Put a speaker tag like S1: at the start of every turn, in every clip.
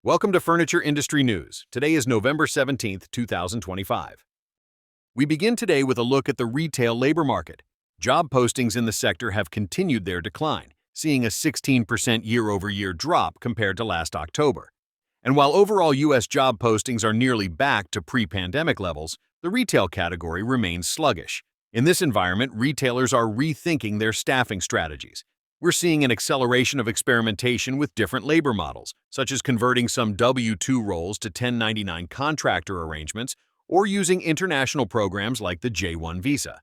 S1: Welcome to Furniture Industry News. Today is November 17th, 2025. We begin today with a look at the retail labor market. Job postings in the sector have continued their decline, seeing a 16% year-over-year drop compared to last October. And while overall U.S. job postings are nearly back to pre-pandemic levels, the retail category remains sluggish. In this environment, retailers are rethinking their staffing strategies. We're seeing an acceleration of experimentation with different labor models, such as converting some W-2 roles to 1099 contractor arrangements or using international programs like the J-1 visa.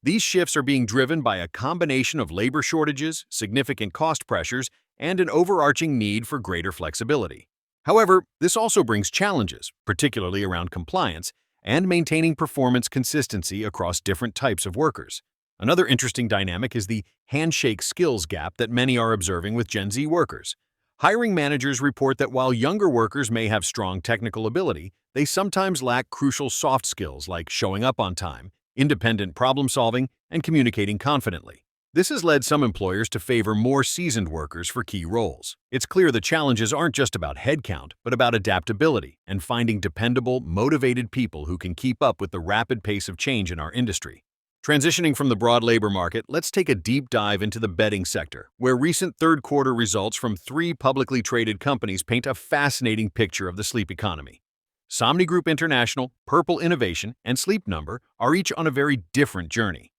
S1: These shifts are being driven by a combination of labor shortages, significant cost pressures, and an overarching need for greater flexibility. However, this also brings challenges, particularly around compliance and maintaining performance consistency across different types of workers. Another interesting dynamic is the handshake skills gap that many are observing with Gen Z workers. Hiring managers report that while younger workers may have strong technical ability, they sometimes lack crucial soft skills like showing up on time, independent problem-solving, and communicating confidently. This has led some employers to favor more seasoned workers for key roles. It's clear the challenges aren't just about headcount, but about adaptability and finding dependable, motivated people who can keep up with the rapid pace of change in our industry. Transitioning from the broad labor market, let's take a deep dive into the bedding sector, where recent third-quarter results from three publicly traded companies paint a fascinating picture of the sleep economy. Somnigroup International, Purple Innovation, and Sleep Number are each on a very different journey.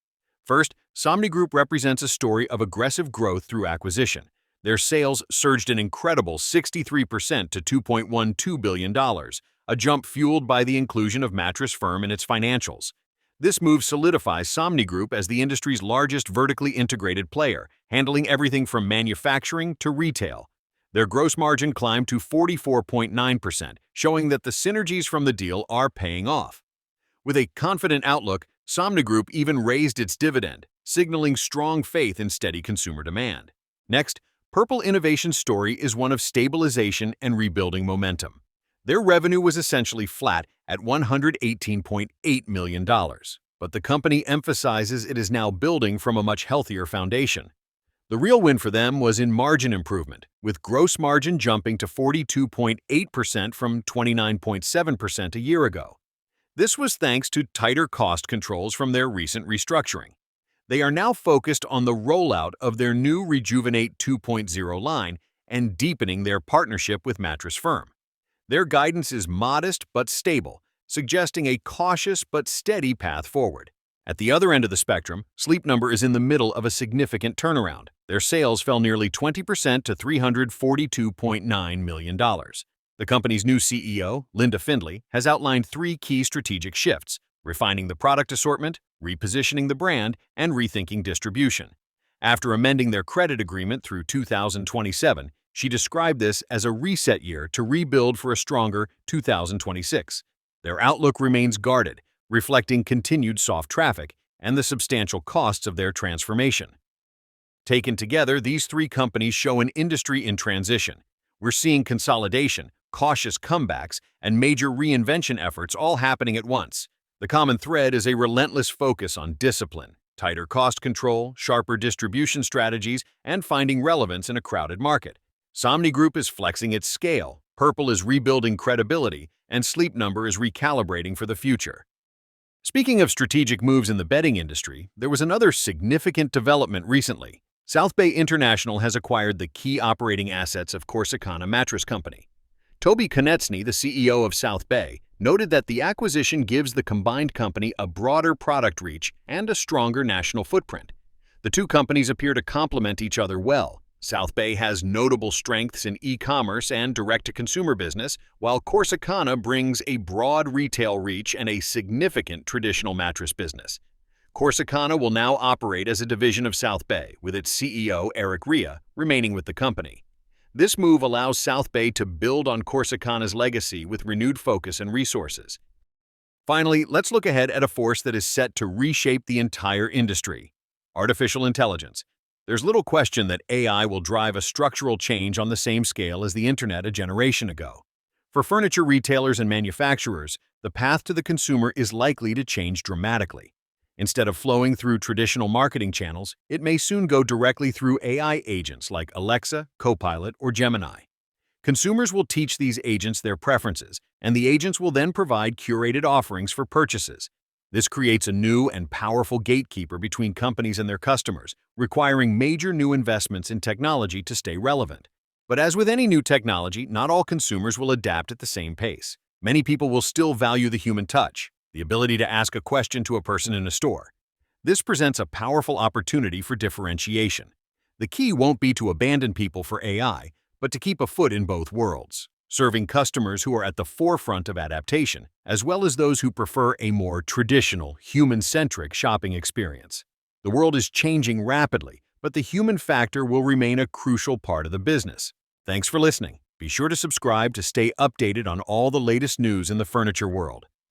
S1: First, Somnigroup represents a story of aggressive growth through acquisition. Their sales surged an incredible 63% to $2.12 billion, a jump fueled by the inclusion of Mattress Firm in its financials. This move solidifies Somnigroup as the industry's largest vertically integrated player, handling everything from manufacturing to retail. Their gross margin climbed to 44.9%, showing that the synergies from the deal are paying off. With a confident outlook, Somnigroup even raised its dividend, signaling strong faith in steady consumer demand. Next, Purple Innovation's story is one of stabilization and rebuilding momentum. Their revenue was essentially flat at $118.8 million, but the company emphasizes it is now building from a much healthier foundation. The real win for them was in margin improvement, with gross margin jumping to 42.8% from 29.7% a year ago. This was thanks to tighter cost controls from their recent restructuring. They are now focused on the rollout of their new Rejuvenate 2.0 line and deepening their partnership with Mattress Firm. Their guidance is modest but stable, suggesting a cautious but steady path forward. At the other end of the spectrum, Sleep Number is in the middle of a significant turnaround. Their sales fell nearly 20% to $342.9 million. The company's new CEO, Linda Findley, has outlined three key strategic shifts: refining the product assortment, repositioning the brand, and rethinking distribution. After amending their credit agreement through 2027, she described this as a reset year to rebuild for a stronger 2026. Their outlook remains guarded, reflecting continued soft traffic and the substantial costs of their transformation. Taken together, these three companies show an industry in transition. We're seeing consolidation, cautious comebacks, and major reinvention efforts all happening at once. The common thread is a relentless focus on discipline, tighter cost control, sharper distribution strategies, and finding relevance in a crowded market. Somnigroup is flexing its scale, Purple is rebuilding credibility, and Sleep Number is recalibrating for the future. Speaking of strategic moves in the bedding industry, there was another significant development recently. South Bay International has acquired the key operating assets of Corsicana Mattress Company. Toby Konechny, the CEO of South Bay, noted that the acquisition gives the combined company a broader product reach and a stronger national footprint. The two companies appear to complement each other well. South Bay has notable strengths in e-commerce and direct-to-consumer business, while Corsicana brings a broad retail reach and a significant traditional mattress business. Corsicana will now operate as a division of South Bay, with its CEO, Eric Ria, remaining with the company. This move allows South Bay to build on Corsicana's legacy with renewed focus and resources. Finally, let's look ahead at a force that is set to reshape the entire industry: artificial intelligence. There's little question that AI will drive a structural change on the same scale as the internet a generation ago. For furniture retailers and manufacturers, the path to the consumer is likely to change dramatically. Instead of flowing through traditional marketing channels, it may soon go directly through AI agents like Alexa, Copilot, or Gemini. Consumers will teach these agents their preferences, and the agents will then provide curated offerings for purchases. This creates a new and powerful gatekeeper between companies and their customers, requiring major new investments in technology to stay relevant. But as with any new technology, not all consumers will adapt at the same pace. Many people will still value the human touch, the ability to ask a question to a person in a store. This presents a powerful opportunity for differentiation. The key won't be to abandon people for AI, but to keep a foot in both worlds, serving customers who are at the forefront of adaptation, as well as those who prefer a more traditional, human-centric shopping experience. The world is changing rapidly, but the human factor will remain a crucial part of the business. Thanks for listening. Be sure to subscribe to stay updated on all the latest news in the furniture world.